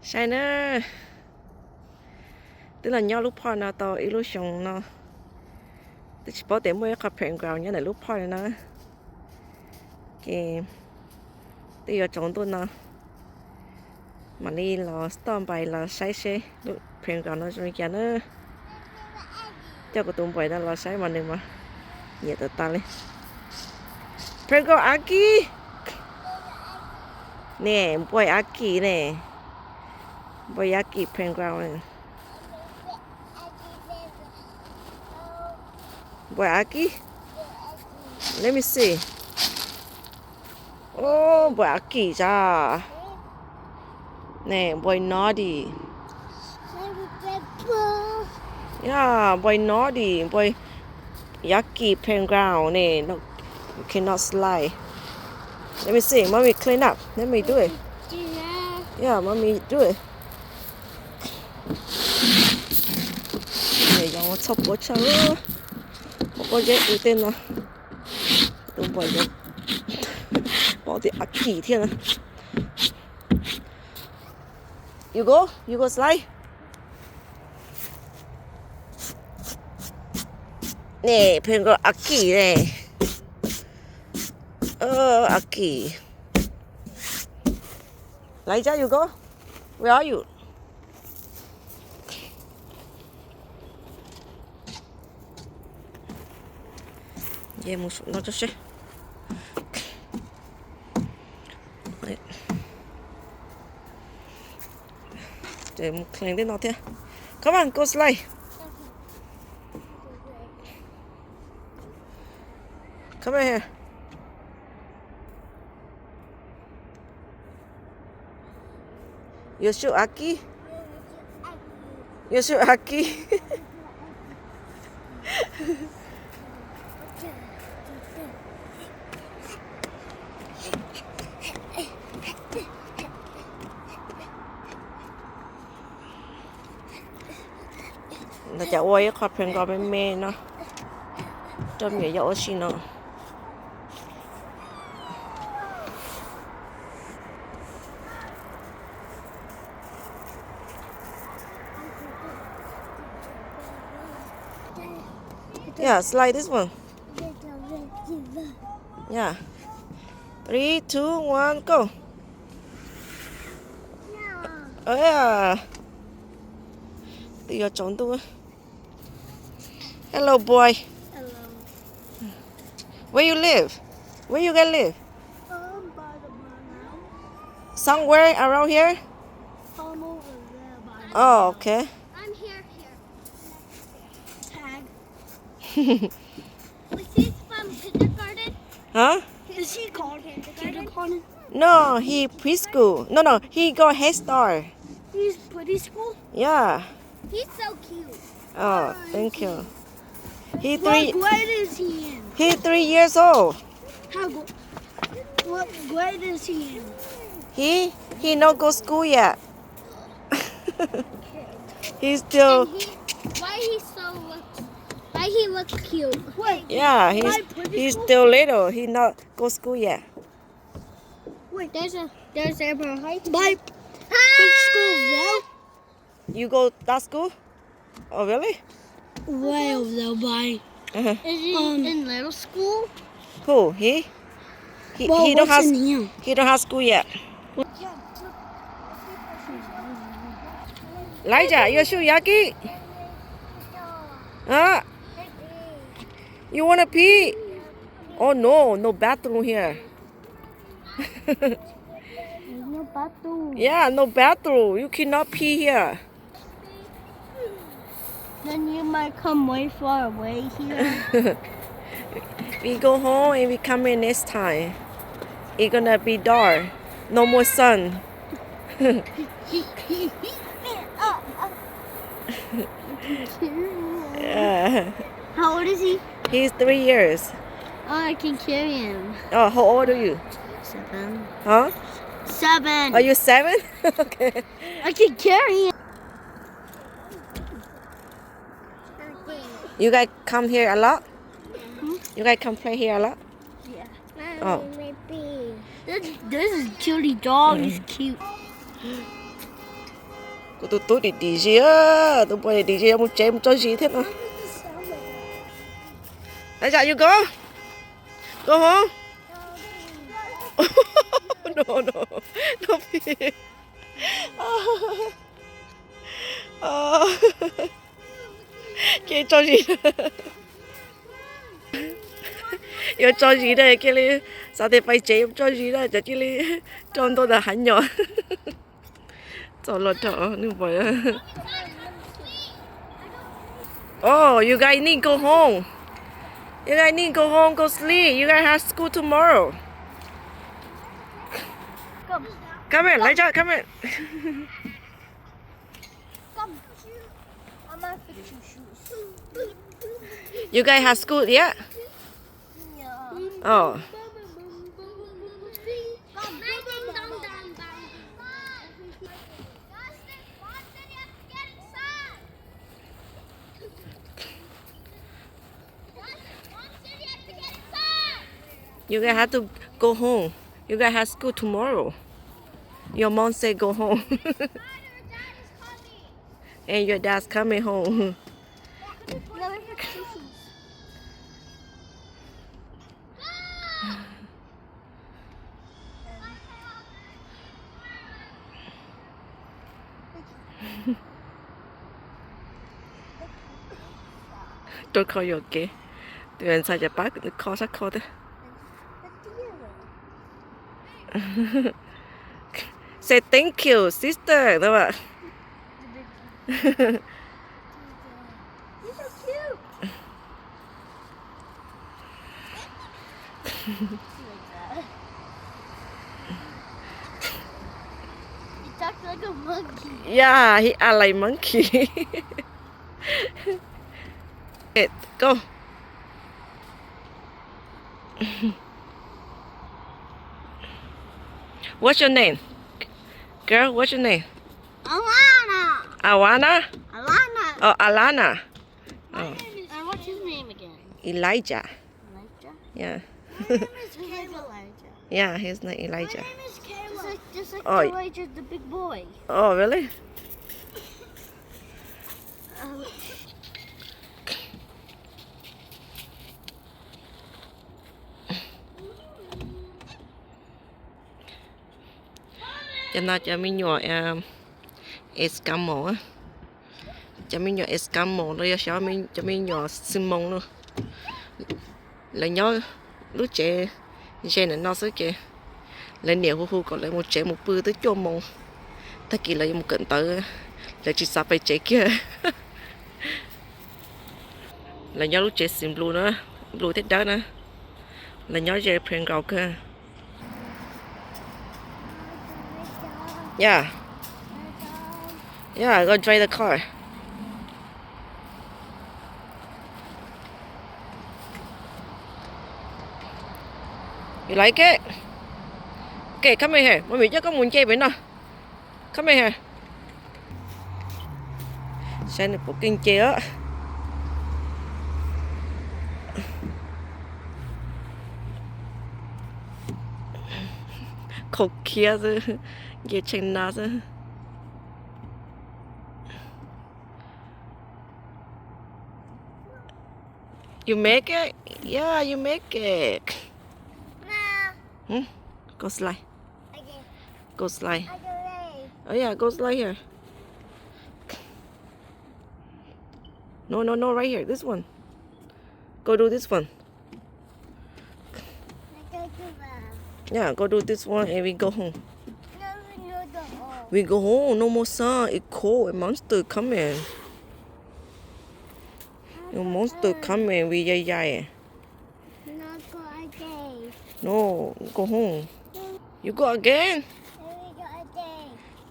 Shiner. Tức là nhau lúcพ่อnó to illusion nó. Tức chỉ bảo để mua cái playground nhá này lúcพ่อnó. Cái bây giờ chọn tôi nó. Mà đi là storm by là sai xe lúc playground nó rồi kia nữa. Cho cái tụi bay đó là sai mà nên mà nhiệt tự ta lên. Playground Aki. Nè, boy Aki nè. Boy Aki playground này. Boy Aki? Let me see. Oh, boy Aki ra. Nè, boy naughty. Yeah, boy naughty. Boy Yaki playground. Nè, no, you cannot slide. Let me see. Mommy clean up. Let me do it. Yeah, mommy do it. Nè, dòng chọc bố cháu. Bố dễ ưu tiên nào. Đúng vậy đó. Bỏ đi ác kỳ thiên à. You go slide. Nè, phên có ác kỳ nè. Ác kỳ. Lấy ra you go. Where are you? Yeah, một số nó cho xe. Để một kháng đến nó thế. Come on, go slide. Come here. You shoot Aki? You shoot Aki? Nó chả ôi khó phèn có bên mê nó. Trong người dẫu xí nó. Yeah, slide this one. Yeah. 3, 2, 1, go. Oh yeah. Bây giờ chọn tôi. Hello boy. Hello. Where you live? Where you gonna live? By the barn. Somewhere around here? I'm over there by the Oh, okay. I'm here. Tag. Was he from kindergarten? Huh? Is he called kindergarten? No, he preschool. No, he go head start. He's pretty school? Yeah. He's so cute. Oh, thank you. He What grade is he in? He 3 years old. What grade is he in? He not go school yet. He's still. Why he looks cute? Wait. Yeah, he's still little. He not go school yet. Wait, there's Abraham Heights. Which school though? You go that school? Oh really? Way over there by. Uh-huh. Is he in little school? Who? He don't have school yet. Elijah, you shoot Yaki? Huh? You wanna pee? Oh no bathroom here. There's no bathroom. Yeah, no bathroom. You cannot pee here. Then you might come way far away here. We go home and we come in next time. It's gonna be dark. No more sun. Yeah. How old is he? He's 3 years. Oh, I can carry him. Oh, how old are you? 7. Huh? 7. Are you 7? Okay. I can carry him. You guys come here a lot? You guys come play here a lot? Yeah. Oh. This is cutie dog. He's cute. Cô tôi đi gì á, tôi bơi đi gì không chơi một trò gì thế nào? Bây giờ you go, go home. No, no, no. Cái trò gì? Yêu trò gì đây? Cái này sao để phải chơi trò gì đây? Chắc cái này tròn tôi là hắn nhỏ. Trò lọt trò, nếu vậy. Oh, you guys need to go home. You guys need to go home, go sleep. You guys have school tomorrow. Come. Come here, Elijah, come here. Come. I'm gonna fix your shoes. You guys have school yet? Yeah. Oh. You guys have to go home. You guys have school tomorrow. Your mom said go home. And your dad's coming home. Tôi coi vô kì. Tụi anh sao cho bác khó sắc khó thế. Say thank you, sister. Đúng không? You're so cute. He talks like a monkey. Yeah, he are like monkey. Okay, go. What's your name? Girl, what's your name? Alana. Awana? Alana. Oh, Alana. And what's his name again? Elijah. Elijah. Yeah. My name is Elijah. Yeah, his name Elijah. My name is Kayla. Just like Oh. Elijah, the big boy. Oh, really? Cho nó cho mình nhỏ Eskimo á. Cho mình nhỏ Eskimo rồi cho mình nhỏ Simon luôn. Là nhỏ lúc trẻ trẻ nó sẽ kì là nhiều hu hu còn lại một trẻ một bữa tới cho mông ta kỳ là một cận tới là chỉ sao phải trẻ kia là nhỏ lúc trẻ sim blue nữa blue thế đó nữa là nhỏ trẻ pren gạo kia. Yeah, yeah, go drive the car. You like it? Okay, come here. Mommy cho con muốn chơi với nó. Come here. Xem được bộ kinh chơi á. Khổ kia rồi. Ghê chênh ná rồi. You make it? Yeah, you make it. No. Go slide. Okay. Go slide. I go away. Oh yeah, go slide here. No, no, no, right here. This one. Go do this one. I go to the. Yeah, go do this one and we go home. No, no, the hole. We go home. No more sun. It's cold. A monster coming. A monster coming. We yay. Not go again. No, go home. You go again? Then we go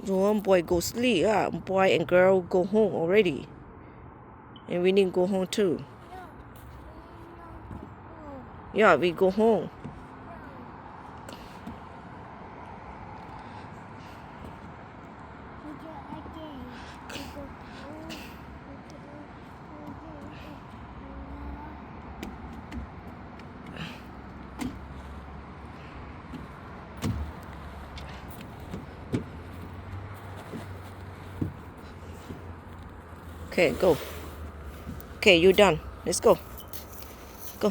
again. One boy go sleep. Boy and girl go home already. And we need to go home too. No. Yeah, we go home. We go again. We go home. Okay, go. Okay, you done. Let's go. Go.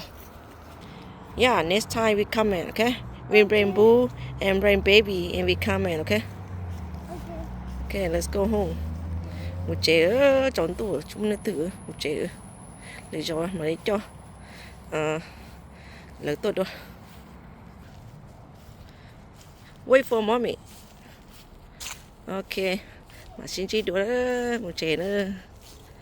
Yeah, next time we come in, okay? We bring Boo and bring baby and we come in, okay? Okay. Okay, let's go home. Một chế trốn tủ chúng nó tự một chế để cho mà lấy cho lấy tốt đó. Wait for mommy. Okay, mà xin chỉ đuổi một chế nữa.